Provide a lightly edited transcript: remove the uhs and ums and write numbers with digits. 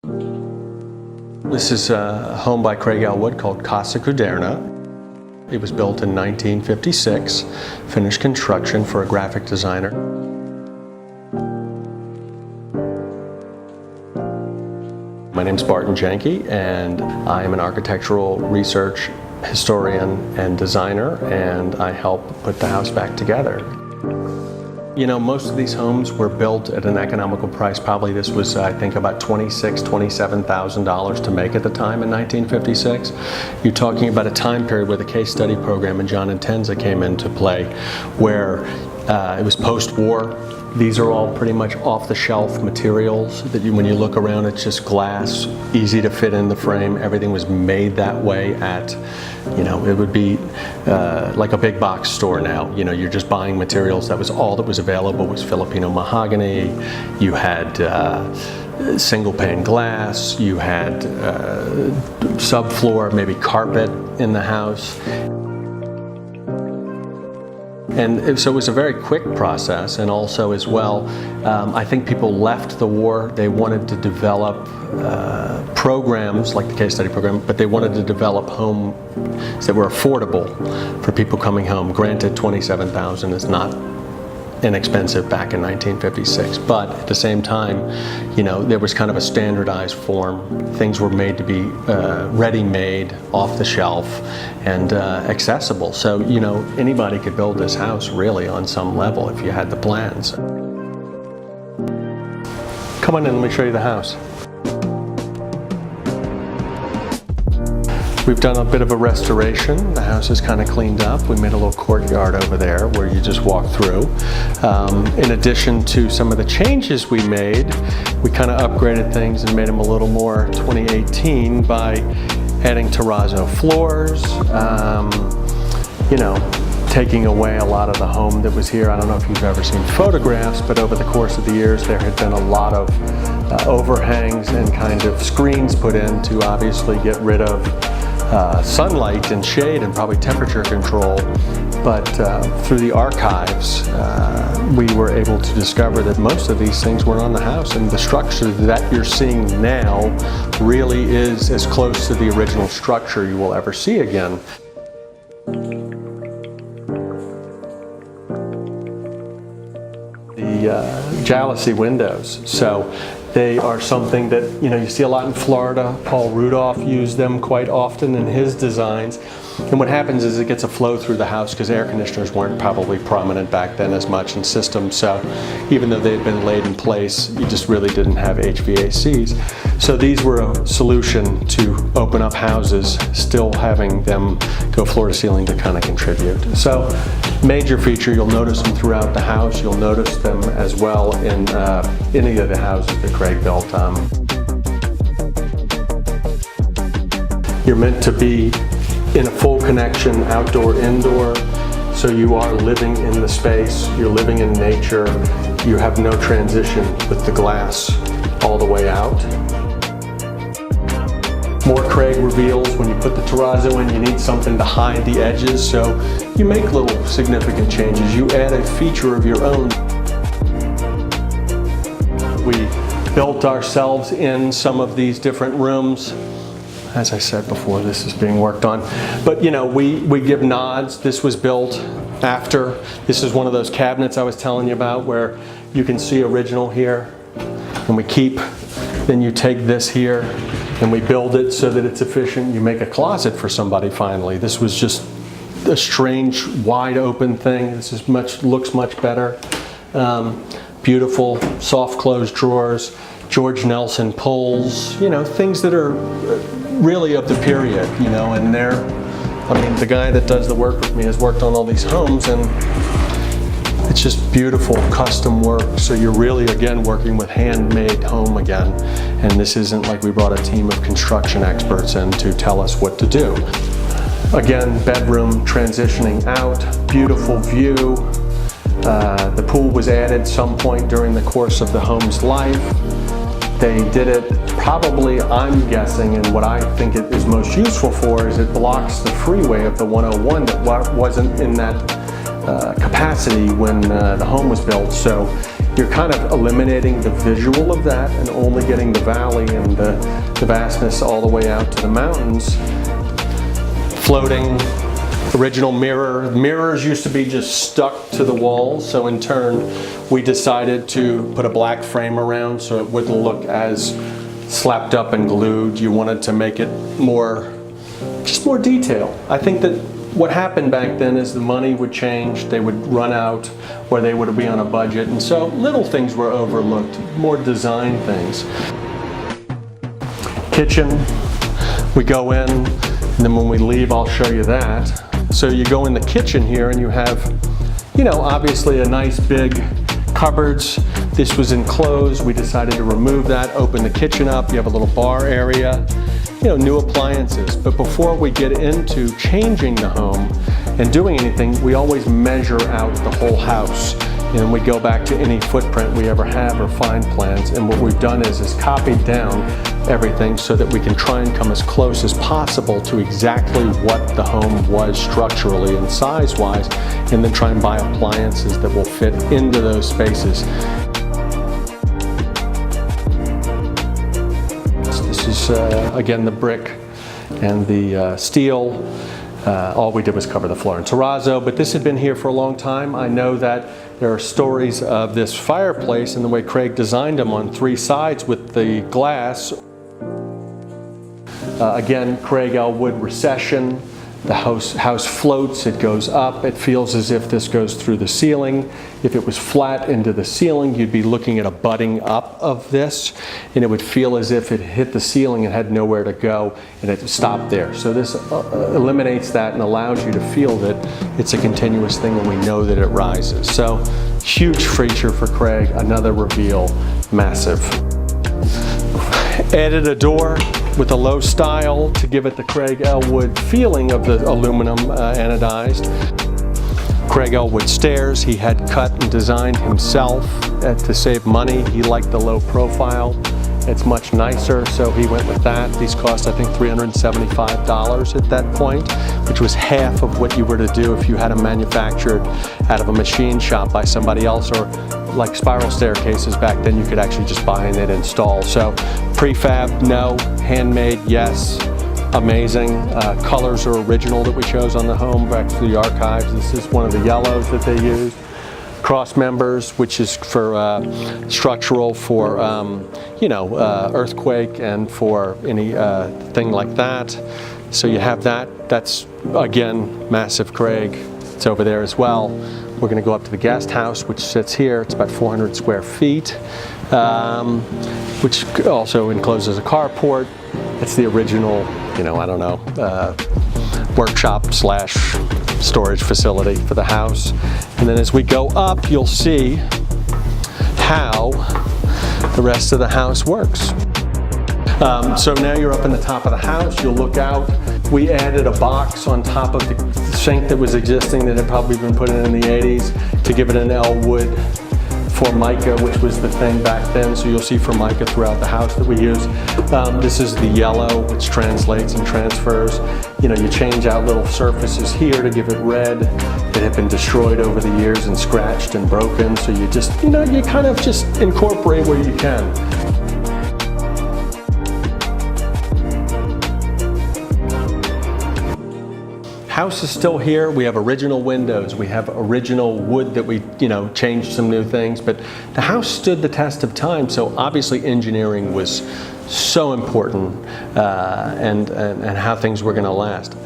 This is a home by Craig Elwood called Casa Kuderna. It was built in 1956, finished construction for a graphic designer. My name's Barton Janke, and I am an architectural research historian and designer, and I help put the house back together. You know, most of these homes were built at an economical price. Probably this was, I think, about $26,000, $27,000 to make at the time in 1956. You're talking about a time period where the case study program and John and Tenza came into play, where it was post-war. These are all pretty much off-the-shelf materials that when you look around, it's just glass, easy to fit in the frame. Everything was made that way at, you know, it would be like a big box store now. You know, you're just buying materials. That was all that was available was Filipino mahogany. You had single pane glass. You had subfloor, maybe carpet in the house. And so it was a very quick process, and also as well, I think people left the war. They wanted to develop programs like the case study program, but they wanted to develop homes that were affordable for people coming home. Granted, $27,000 is not inexpensive back in 1956, but at the same time, you know, there was kind of a standardized form. Things were made to be ready-made, off the shelf, and accessible. So, you know, anybody could build this house really on some level if you had the plans. Come on in, let me show you the house. We've done a bit of a restoration. The house is kind of cleaned up. We made a little courtyard over there where you just walk through. In addition to some of the changes we made, we kind of upgraded things and made them a little more 2018 by adding terrazzo floors, you know, taking away a lot of the home that was here. I don't know if you've ever seen photographs, but over the course of the years there had been a lot of overhangs and kind of screens put in to obviously get rid of sunlight and shade and probably temperature control. But through the archives, we were able to discover that most of these things were on the house, and the structure that you're seeing now really is as close to the original structure you will ever see again. The jalousie windows. So they are something that, you know, you see a lot in Florida. Paul Rudolph used them quite often in his designs. And what happens is it gets a flow through the house because air conditioners weren't probably prominent back then as much in systems. So even though they had been laid in place, you just really didn't have HVACs. So these were a solution to open up houses, still having them go floor to ceiling to kind of contribute. So major feature, you'll notice them throughout the house. You'll notice them as well in any of the houses that Craig built. You're meant to be in a full connection, outdoor, indoor, so you are living in the space, you're living in nature, you have no transition with the glass all the way out. More Craig reveals when you put the terrazzo in, you need something to hide the edges, so you make little significant changes. You add a feature of your own. We built ourselves in some of these different rooms. As I said before, this is being worked on. But you know, we give nods. This was built after. This is one of those cabinets I was telling you about where you can see original here. And we keep, then you take this here and we build it so that it's efficient. You make a closet for somebody finally. This was just a strange, wide open thing. This is looks much better. Beautiful, soft closed drawers. George Nelson pulls, you know, things that are really of the period, you know, and I mean, the guy that does the work with me has worked on all these homes, and it's just beautiful custom work. So you're really, again, working with handmade home again. And this isn't like we brought a team of construction experts in to tell us what to do. Again, bedroom transitioning out, beautiful view. The pool was added some point during the course of the home's life. They did it probably, I'm guessing, and what I think it is most useful for is it blocks the freeway of the 101 that wasn't in that capacity when the home was built. So you're kind of eliminating the visual of that and only getting the valley and the vastness all the way out to the mountains. Floating, original mirror. Mirrors used to be just stuck to the walls, so in turn we decided to put a black frame around so it wouldn't look as slapped up and glued. You wanted to make it more, just more detail. I think that what happened back then is the money would change, they would run out, or they would be on a budget, and so little things were overlooked, more design things. Kitchen, we go in, and then when we leave I'll show you that. So you go in the kitchen here and you have, you know, obviously a nice big cupboards. This was enclosed, we decided to remove that, open the kitchen up, you have a little bar area, you know, new appliances. But before we get into changing the home and doing anything, we always measure out the whole house. And we go back to any footprint we ever have or find plans. And what we've done is copied down everything so that we can try and come as close as possible to exactly what the home was structurally and size-wise, and then try and buy appliances that will fit into those spaces. This is, again, the brick and the steel. All we did was cover the floor in terrazzo, but this had been here for a long time. I know that there are stories of this fireplace and the way Craig designed them on 3 sides with the glass. Again, Craig Elwood recession. The house floats, it goes up, it feels as if this goes through the ceiling. If it was flat into the ceiling, you'd be looking at a butting up of this, and it would feel as if it hit the ceiling and had nowhere to go, and it stopped there. So this eliminates that and allows you to feel that it's a continuous thing, and we know that it rises. So huge feature for Craig, another reveal, massive. Added a door with a low style to give it the Craig Elwood feeling of the aluminum anodized. Craig Elwood stairs he had cut and designed himself to save money. He liked the low profile. It's much nicer, so he went with that. These cost, I think, $375 at that point, which was half of what you were to do if you had them manufactured out of a machine shop by somebody else, or like spiral staircases back then, you could actually just buy and then install. So prefab, no. Handmade, yes. Amazing. Colors are original that we chose on the home, back to the archives. This is one of the yellows that they used. Cross members, which is for structural, for you know, earthquake and for any thing like that. So you have that. That's, again, massive Craig. It's over there as well. We're going to go up to the guest house, which sits here. It's about 400 square feet, which also encloses a carport. It's the original, you know, I don't know, workshop slash storage facility for the house. And then as we go up, you'll see how the rest of the house works. So now you're up in the top of the house, you'll look out. We added a box on top of the sink that was existing that had probably been put in the 80s to give it an Elwood Formica, which was the thing back then. So you'll see Formica throughout the house that we use. This is the yellow, which translates and transfers. You know, you change out little surfaces here to give it red that have been destroyed over the years and scratched and broken. So you just, you know, you kind of just incorporate where you can. House is still here. We have original windows. We have original wood that we, you know, changed some new things, but the house stood the test of time. So obviously engineering was so important and how things were going to last.